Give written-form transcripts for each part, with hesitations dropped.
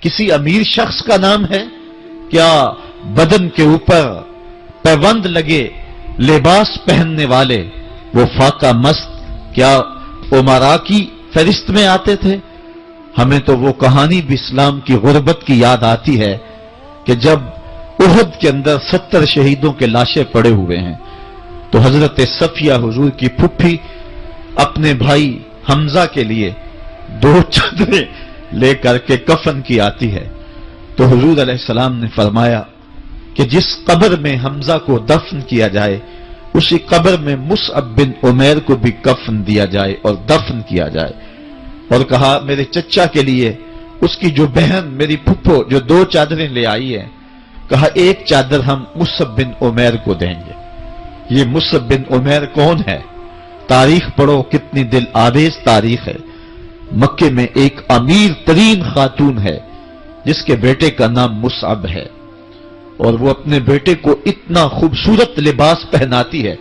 किसी अमीर शख्स का नाम है? क्या बदन के ऊपर पैबंद लगे लिबास पहनने वाले वो फाका मस्त क्या उमरा की फहरिस्त में आते थे? हमें तो वो कहानी भी इस्लाम की गुर्बत की याद आती है कि जब उहद के अंदर 70 शहीदों के लाशें पड़े हुए हैं तो हजरत सफिया हुजूर की फुफ्फी अपने भाई हमजा के लिए 2 चादरें लेकर के कफन की आती है। तो हुजूर अलैहिस्सलाम ने फरमाया कि जिस कब्र में हमजा को दफन किया जाए उसी कब्र में मुसअब बिन उमैर को भी कफन दिया जाए और दफन किया जाए। और कहा मेरे चचा के लिए उसकी जो बहन मेरी फुफ्फो जो 2 चादरें ले आई है, कहा एक चादर हम मुसअब बिन उमैर को देंगे। ये मुसअब बिन उमैर कौन है? तारीख पढ़ो, कितनी दिल आवेज तारीख है। मक्के में एक अमीर तरीन खातून है जिसके बेटे का नाम मुसअब है और वो अपने बेटे को इतना खूबसूरत लिबास पहनाती है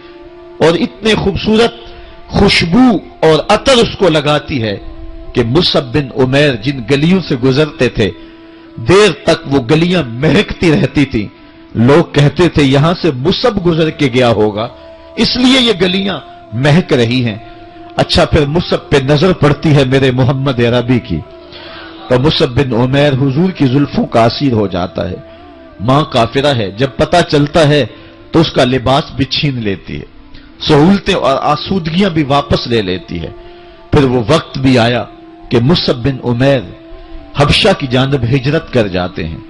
और इतने खूबसूरत खुशबू और अतर उसको लगाती है कि मुसअब बिन उमैर जिन गलियों से गुजरते थे देर तक वो गलियां महकती रहती थी। लोग कहते थे यहां से मुसअब गुजर के गया होगा इसलिए ये गलियां महक रही हैं। अच्छा, फिर मुसअब पे नजर पड़ती है मेरे मोहम्मद अरबी की तो मुसअब बिन उमैर हुजूर की जुल्फों का असीर हो जाता है। मां काफिरा है, जब पता चलता है तो उसका लिबास भी छीन लेती है, सहूलतें और आसूदगियां भी वापस ले लेती है। फिर वो वक्त भी आया कि मुसअब बिन उमैर हबशा की जानिब हिजरत कर जाते हैं।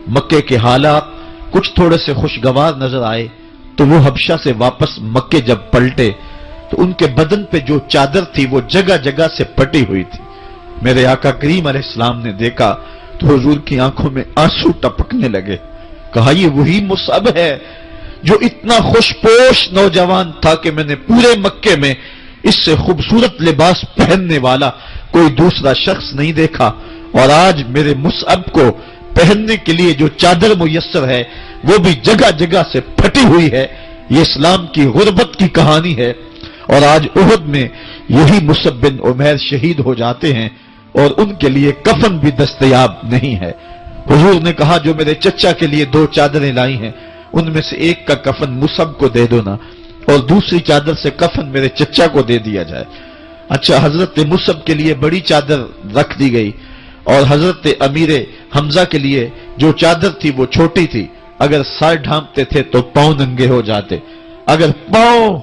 मक्के के हालात कुछ थोड़े से खुशगवार नजर आए तो वो हबशा से वापस मक्के जब पलटे तो उनके बदन पे जो चादर थी वो जगह जगह से पटी हुई थी। मेरे आका करीम अलैहिस्सलाम ने देखा तो हुजूर की आंखों में आंसू टपकने लगे। कहा ये वही मुसअब है जो इतना खुशपोश नौजवान था कि मैंने पूरे मक्के में इससे खूबसूरत लिबास पहनने वाला कोई दूसरा शख्स नहीं देखा और आज मेरे मुसअब को पहनने के लिए जो चादर मुयस्सर है वो भी जगह जगह से फटी हुई है। ये इस्लाम की गुर्बत की कहानी है और आज उहद में यही मुसअब बिन उमैर शहीद हो जाते हैं और उनके लिए कफन भी दस्तयाब नहीं है। हुजूर ने कहा जो मेरे चचा के लिए 2 चादरें लाई हैं उनमें से एक का कफन मुसअब को दे दो ना और दूसरी चादर से कफन मेरे चचा को दे दिया जाए। अच्छा, हजरत मुसअब के लिए बड़ी चादर रख दी गई और हजरत अमीर हमजा के लिए जो चादर थी वो छोटी थी। अगर सर ढांपते थे तो पांव नंगे हो जाते, अगर पांव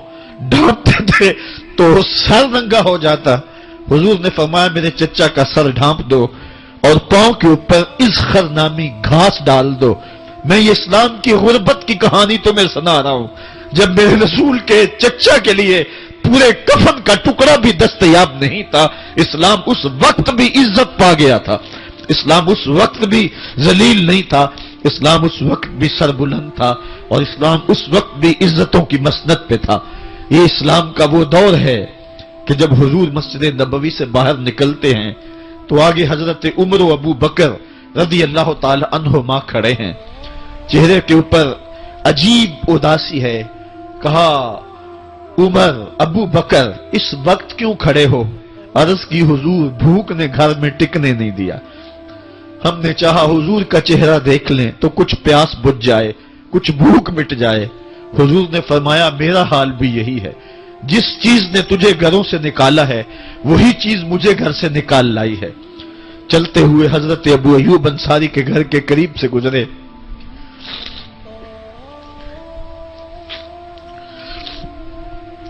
ढांपते थे तो सर नंगा हो जाता। हुजूर ने फरमाया मेरे चचा का सर ढांप दो और पांव के ऊपर इज़खर नामी घास डाल दो। मैं ये इस्लाम की गुर्बत की कहानी तुम्हें सुना रहा हूं। जब मेरे रसूल के चचा के लिए पूरे कफन का टुकड़ा भी दस्तयाब नहीं था, इस्लाम उस वक्त भी इज्जत पा गया था, इस्लाम उस वक्त भी जलील नहीं था, इस्लाम उस वक्त भी सरबुलंद था और इस्लाम उस वक्त भी इज्जतों की मसनद पे था। ये इस्लाम का वो दौर है कि जब हुजूर मस्जिद नबवी से बाहर निकलते हैं तो आगे हजरत उमर व अबू बकर रज़ी अल्लाह ताला अन्हुमा खड़े हैं। चेहरे के ऊपर अजीब उदासी है। कहा उमर, अबू बकर इस वक्त क्यों खड़े हो? अर्ज की हुजूर भूख ने घर में टिकने नहीं दिया। हमने चाहा हुजूर का चेहरा देख लें तो कुछ प्यास बुझ जाए, कुछ भूख मिट जाए। हुजूर ने फरमाया मेरा हाल भी यही है, जिस चीज ने तुझे घरों से निकाला है वही चीज मुझे घर से निकाल लाई है। चलते हुए हजरत अबू अय्यूब अंसारी के घर के करीब से गुजरे।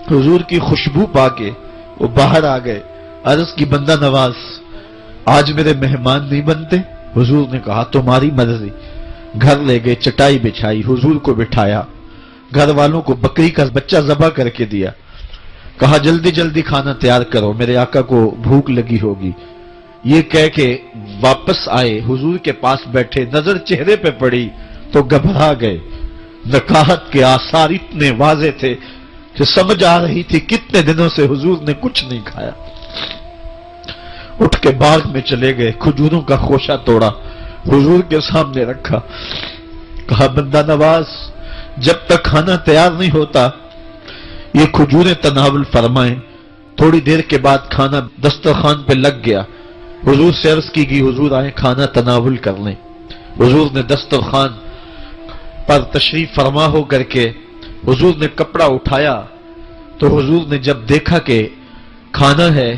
हुजूर की खुशबू पाके वो बाहर आ गए। अर्ज की बंदा नवाज आज मेरे मेहमान नहीं बनते? हुजूर ने कहा तुम्हारी मर्जी। घर ले गए, चटाई बिछाई, हुजूर को बिठाया, घर वालों को बकरी का बच्चा ज़बह करके दिया। कहा जल्दी जल्दी खाना तैयार करो, मेरे आका को भूख लगी होगी। ये कह के वापस आए, हुजूर के पास बैठे, नजर चेहरे पे पड़ी तो घबरा गए। नकाहत के आसार इतने वाजे थे कि समझ आ रही थी कितने दिनों से हुजूर ने कुछ नहीं खाया। उठ के बाग में चले गए, खजूरों का खोशा तोड़ा, हुजूर के सामने रखा। कहा बंदा नवाज जब तक खाना तैयार नहीं होता ये खजूरें तनावुल फरमाएं। थोड़ी देर के बाद खाना दस्तरखान पे लग गया। हुजूर से अर्ज की गई, हुजूर आए खाना तनावुल कर लें। हुजूर ने दस्तरखान पर तशरीफ फरमा हो करके हुजूर ने कपड़ा उठाया तो हुजूर ने जब देखा कि खाना है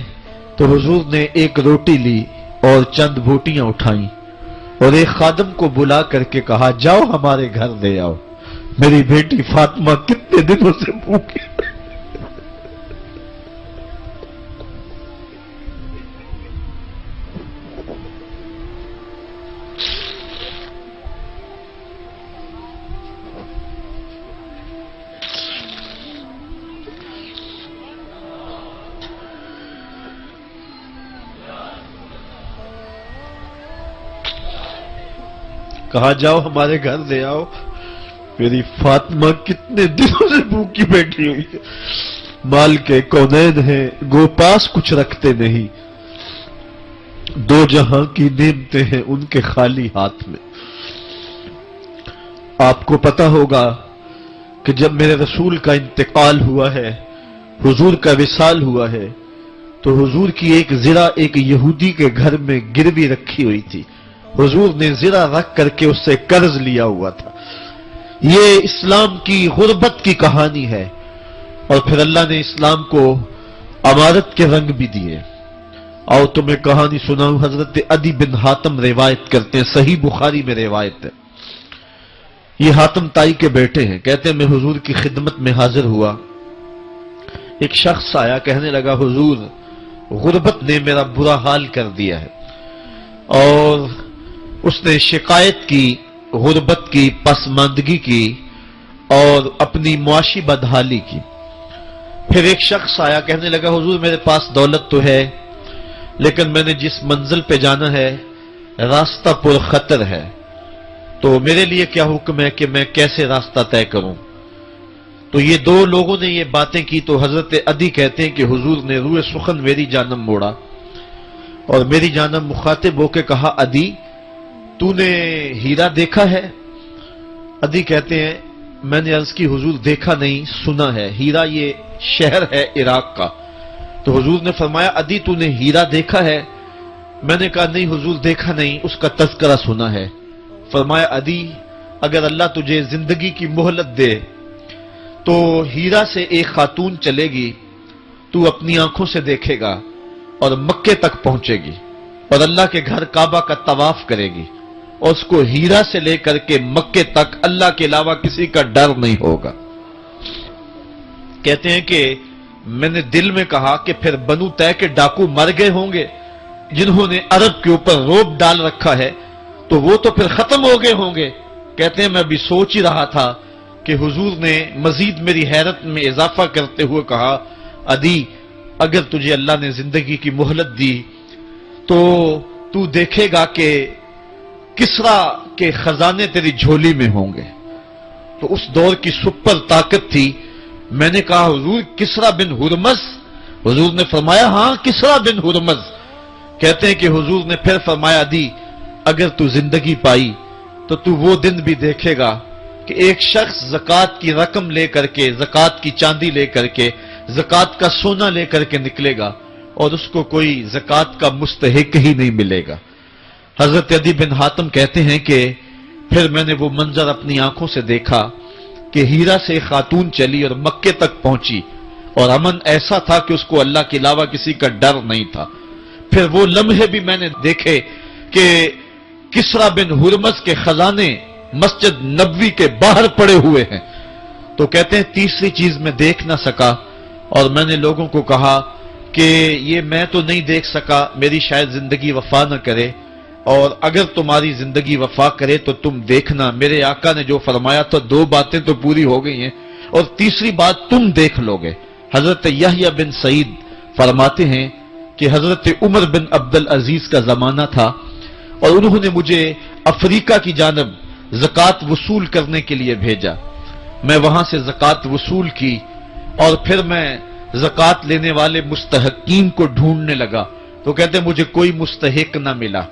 तो हुजूर ने एक रोटी ली और चंद बोटियां उठाई और एक खादम को बुला करके कहा, जाओ हमारे घर ले आओ, मेरी बेटी फातिमा कितने दिनों से भूखी। कहा, जाओ हमारे घर ले आओ, मेरी फातिमा कितने दिनों से भूखी बैठी हुई है। माल के कौनैन है, गोपास कुछ रखते नहीं, दो जहां की नेमतें हैं उनके खाली हाथ में। आपको पता होगा कि जब मेरे रसूल का इंतकाल हुआ है, हुजूर का विसाल हुआ है, तो हुजूर की एक ज़रा एक यहूदी के घर में गिरवी रखी हुई थी। हुजूर ने ज़रा रख करके उससे कर्ज लिया हुआ था। ये इस्लाम की गुर्बत की कहानी है और फिर अल्लाह ने इस्लाम को अमारत के रंग भी दिए। आओ तुम्हें कहानी सुनाऊं। हजरत अदी बिन हातम रिवायत करते हैं, सही बुखारी में रिवायत है। ये हातम ताई के बेटे हैं। कहते हैं मैं हुजूर की खिदमत में हाजिर हुआ, एक शख्स आया, कहने लगा, हुजूर गुर्बत ने मेरा बुरा हाल कर दिया है। और उसने शिकायत की, गुर्बत की, पसमानदगी की और अपनी मुआशी बदहाली की। फिर एक शख्स आया, कहने लगा, हुजूर मेरे पास दौलत तो है लेकिन मैंने जिस मंजिल पे जाना है रास्ता पुरखतर है, तो मेरे लिए क्या हुक्म है कि मैं कैसे रास्ता तय करूं। तो ये दो लोगों ने ये बातें की तो हजरत अदी कहते हैं कि हुजूर ने रूए सुखन मेरी जानब मोड़ा और मेरी जानब मुखातिब होकर कहा, अदी तूने हीरा देखा है? अदी कहते हैं मैंने अर्ज की, हुजूर देखा नहीं, सुना है। हीरा ये शहर है इराक का। तो हुजूर ने फरमाया, अदी तूने हीरा देखा है? मैंने कहा नहीं हुजूर देखा नहीं, उसका तज़किरा सुना है। फरमाया, अदी अगर अल्लाह तुझे जिंदगी की मोहलत दे तो हीरा से एक खातून चलेगी, तू अपनी आंखों से देखेगा और मक्के तक पहुंचेगी और अल्लाह के घर काबा का तवाफ करेगी और उसको हीरा से लेकर के मक्के तक अल्लाह के अलावा किसी का डर नहीं होगा। कहते हैं कि मैंने दिल में कहा कि फिर बनु तय के डाकू मर गए होंगे जिन्होंने अरब के ऊपर रोब डाल रखा है, तो वो तो फिर खत्म हो गए होंगे। कहते हैं मैं भी सोच ही रहा था कि हुजूर ने मजीद मेरी हैरत में इजाफा करते हुए कहा, अदी अगर तुझे अल्लाह ने जिंदगी की मोहलत दी तो तू देखेगा कि किसरा के खजाने तेरी झोली में होंगे। तो उस दौर की सुपर ताकत थी। मैंने कहा, हुजूर किसरा बिन हुरमज? हुजूर ने फरमाया, हां किसरा बिन हुरमज। कहते हैं कि हुजूर ने फिर फरमाया, अदी अगर तू जिंदगी पाई तो तू वो दिन भी देखेगा कि एक शख्स ज़कात की रकम लेकर के, ज़कात की चांदी लेकर के, ज़कात का सोना लेकर के निकलेगा और उसको कोई ज़कात का मुस्तहिक ही नहीं मिलेगा। हजरत अदी बिन हातम कहते हैं कि फिर मैंने वो मंजर अपनी आंखों से देखा कि हीरा से खातून चली और मक्के तक पहुंची और अमन ऐसा था कि उसको अल्लाह के अलावा किसी का डर नहीं था। फिर वो लम्हे भी मैंने देखे कि किसरा बिन हुरमज के खजाने मस्जिद नबवी के बाहर पड़े हुए हैं। तो कहते हैं तीसरी चीज मैं देख ना सका और मैंने लोगों को कहा कि ये मैं तो नहीं देख सका, मेरी शायद जिंदगी वफा न करे, और अगर तुम्हारी जिंदगी वफा करे तो तुम देखना मेरे आका ने जो फरमाया था, दो बातें तो पूरी हो गई हैं और तीसरी बात तुम देख लोगे। हजरत यहया बिन सईद फरमाते हैं कि हजरत उमर बिन अब्दुल अजीज का जमाना था और उन्होंने मुझे अफ्रीका की जानब ज़कात वसूल करने के लिए भेजा। मैं वहां से ज़कात वसूल की और फिर मैं ज़कात लेने वाले मुस्तहकीन को ढूंढने लगा। तो कहते मुझे कोई मुस्तहिक ना मिला।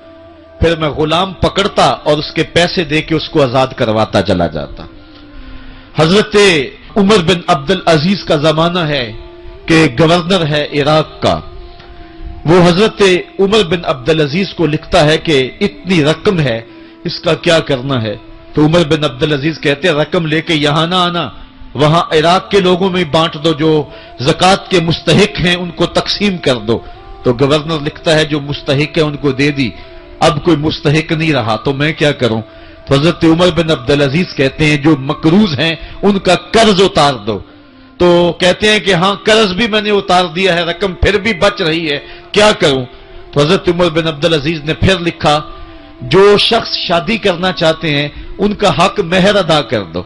फिर मैं गुलाम पकड़ता और उसके पैसे दे के उसको आजाद करवाता चला जाता। हजरत उमर बिन अब्दुल अजीज का जमाना है कि गवर्नर है इराक का, وہ حضرت عمر بن عبد العزیز کو لکھتا ہے کہ اتنی رقم ہے، اس کا کیا کرنا ہے؟ تو عمر بن عبد العزیز کہتے ہیں رقم لے کے یہاں نہ آنا، وہاں عراق کے لوگوں میں بانٹ دو، جو زکوٰۃ کے مستحق ہیں ان کو تقسیم کر دو۔ تو گورنر لکھتا ہے جو مستحق ہے ان کو دے دی، اب کوئی مستحق نہیں رہا تو میں کیا کروں؟ تو حضرت عمر بن عبد العزیز کہتے ہیں جو مقروض ہیں ان کا قرض اتار دو۔ تو کہتے ہیں کہ ہاں قرض بھی میں نے اتار دیا ہے، رقم پھر بھی بچ رہی ہے، کیا کروں؟ تو حضرت عمر بن عبد العزیز نے پھر لکھا جو شخص شادی کرنا چاہتے ہیں ان کا حق مہر ادا کر دو۔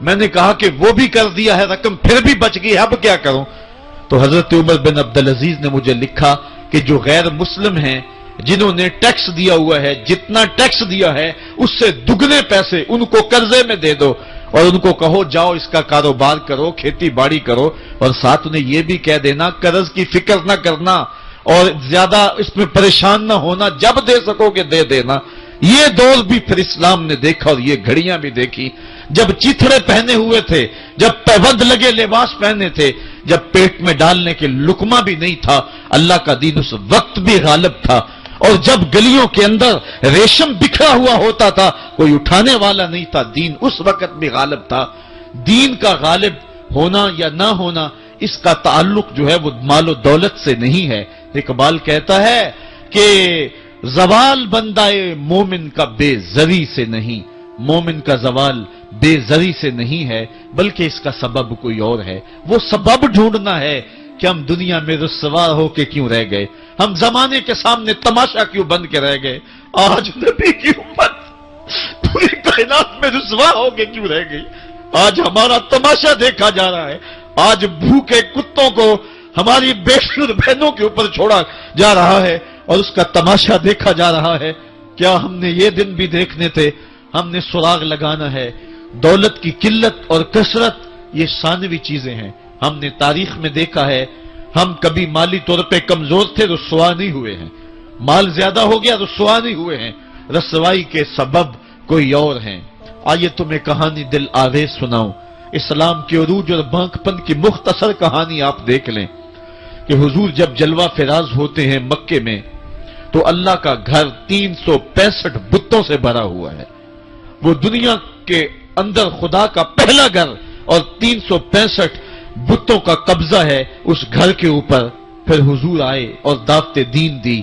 میں نے کہا کہ وہ بھی کر دیا ہے، رقم پھر بھی بچ گئی، اب کیا کروں؟ تو حضرت عمر بن عبد العزیز نے مجھے لکھا کہ جو غیر مسلم ہیں جنہوں نے ٹیکس دیا ہوا ہے، جتنا ٹیکس دیا ہے اس سے دگنے پیسے ان کو قرضے میں دے دو، اور ان کو کہو جاؤ اس کا کاروبار کرو، کھیتی باڑی کرو، اور ساتھ انہیں یہ بھی کہہ دینا قرض کی فکر نہ کرنا اور زیادہ اس میں پریشان نہ ہونا، جب دے سکو گے دے دینا۔ یہ دور بھی پھر اسلام نے دیکھا اور یہ گھڑیاں بھی دیکھی، جب چیتھڑے پہنے ہوئے تھے، جب پیوند لگے لباس پہنے تھے، جب پیٹ میں ڈالنے کے لقمہ بھی نہیں تھا، اللہ کا دین اس وقت بھی غالب تھا، اور جب گلیوں کے اندر ریشم بکھرا ہوا ہوتا تھا کوئی اٹھانے والا نہیں تھا، دین اس وقت بھی غالب تھا۔ دین کا غالب ہونا یا نہ ہونا اس کا تعلق جو ہے وہ مال و دولت سے نہیں ہے۔ اقبال کہتا ہے کہ زوال بندہ مومن کا بے زری سے نہیں، مومن کا زوال بے زری سے نہیں ہے بلکہ اس کا سبب کوئی اور ہے۔ وہ سبب ڈھونڈنا ہے کہ ہم دنیا میں رسوا ہو کے کیوں رہ گئے، ہم زمانے کے سامنے تماشا کیوں بن کے رہ گئے، آج نبی کی امت پوری کائنات میں رسوا ہو کے کیوں رہ گئی، آج ہمارا تماشا دیکھا جا رہا ہے، آج بھوکے کتوں کو ہماری بیٹی اور بہنوں کے اوپر چھوڑا جا رہا ہے اور اس کا تماشا دیکھا جا رہا ہے۔ کیا ہم نے یہ دن بھی دیکھنے تھے؟ ہم نے سراغ لگانا ہے۔ دولت کی قلت اور کثرت یہ ثانوی چیزیں ہیں، ہم نے تاریخ میں دیکھا ہے ہم کبھی مالی طور پہ کمزور تھے، رسوا نہیں ہوئے ہیں، مال زیادہ ہو گیا رسوا نہیں ہوئے ہیں، رسوائی کے سبب کوئی اور ہیں۔ آئیے تمہیں کہانی دل آویز سناؤں، اسلام کے عروج اور بانک پن کی مختصر کہانی آپ دیکھ لیں کہ حضور جب جلوہ فراز ہوتے ہیں مکے میں تو اللہ کا گھر 365 بتوں سے بھرا ہوا ہے، وہ دنیا کے اندر خدا کا پہلا گھر اور 365 بتوں کا قبضہ ہے اس گھر کے اوپر۔ پھر حضور آئے اور دعوت دین دی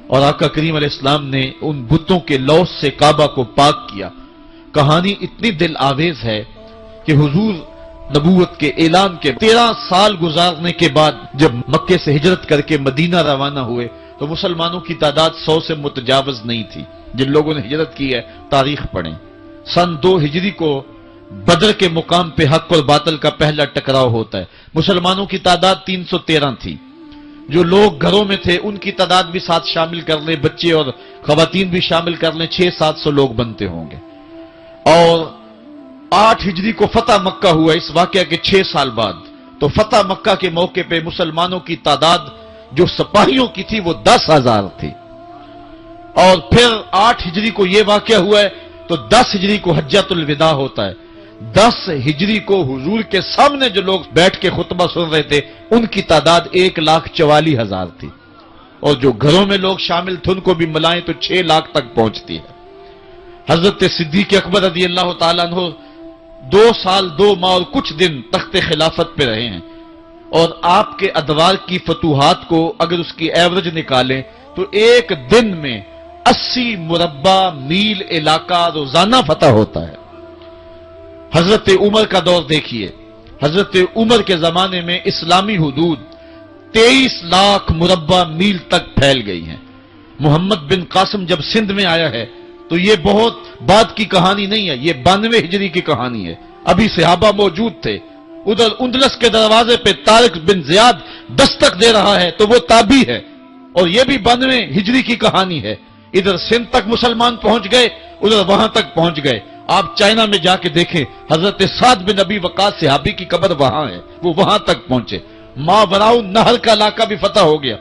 اور آقا کریم علیہ السلام نے ان بتوں کے لوث سے کعبہ کو پاک کیا۔ کہانی اتنی دل آویز ہے کہ حضور نبوت کے اعلان کے 13 سال گزارنے کے بعد جب مکے سے ہجرت کر کے مدینہ روانہ ہوئے تو مسلمانوں کی تعداد 100 سے متجاوز نہیں تھی۔ جن لوگوں نے ہجرت کی ہے تاریخ پڑھیں، سن 2 ہجری کو بدر کے مقام پہ حق اور باطل کا پہلا ٹکراؤ ہوتا ہے۔ مسلمانوں کی تعداد 313 تھی، جو لوگ گھروں میں تھے ان کی تعداد بھی ساتھ شامل کر لیں، بچے اور خواتین بھی شامل کر لیں، 600-700 لوگ بنتے ہوں گے۔ اور 8 ہجری کو فتح مکہ ہوا اس واقعہ کے 6 سال بعد، تو فتح مکہ کے موقع پہ مسلمانوں کی تعداد جو سپاہیوں کی تھی وہ 10,000 تھی۔ اور پھر 8 ہجری کو یہ واقعہ ہوا ہے تو 10 ہجری کو حجۃ الوداع ہوتا ہے۔ 10 ہجری کو حضور کے سامنے جو لوگ بیٹھ کے خطبہ سن رہے تھے ان کی تعداد 1,44,000 تھی، اور جو گھروں میں لوگ شامل تھے ان کو بھی ملائیں تو 6 لاکھ تک پہنچتی ہے۔ حضرت صدیق اکبر رضی اللہ تعالیٰ عنہ 2 سال 2 ماہ اور کچھ دن تخت خلافت پہ رہے ہیں، اور آپ کے ادوار کی فتوحات کو اگر اس کی ایوریج نکالیں تو ایک دن میں 80 مربع میل علاقہ روزانہ فتح ہوتا ہے۔ حضرت عمر کا دور دیکھیے، حضرت عمر کے زمانے میں اسلامی حدود 23 لاکھ مربع میل تک پھیل گئی ہیں۔ محمد بن قاسم جب سندھ میں آیا ہے تو یہ بہت بعد کی کہانی نہیں ہے، یہ 92 ہجری کی کہانی ہے، ابھی صحابہ موجود تھے۔ ادھر اندلس کے دروازے پہ طارق بن زیاد دستک دے رہا ہے تو وہ تابعی ہے، اور یہ بھی 92 ہجری کی کہانی ہے۔ ادھر سندھ تک مسلمان پہنچ گئے، ادھر وہاں تک پہنچ گئے۔ آپ چائنا میں جا کے دیکھیں، حضرت سعد بن ابی وقاص صحابی کی قبر وہاں ہے، وہ وہاں تک پہنچے۔ ماوراء النہر کا علاقہ بھی فتح ہو گیا۔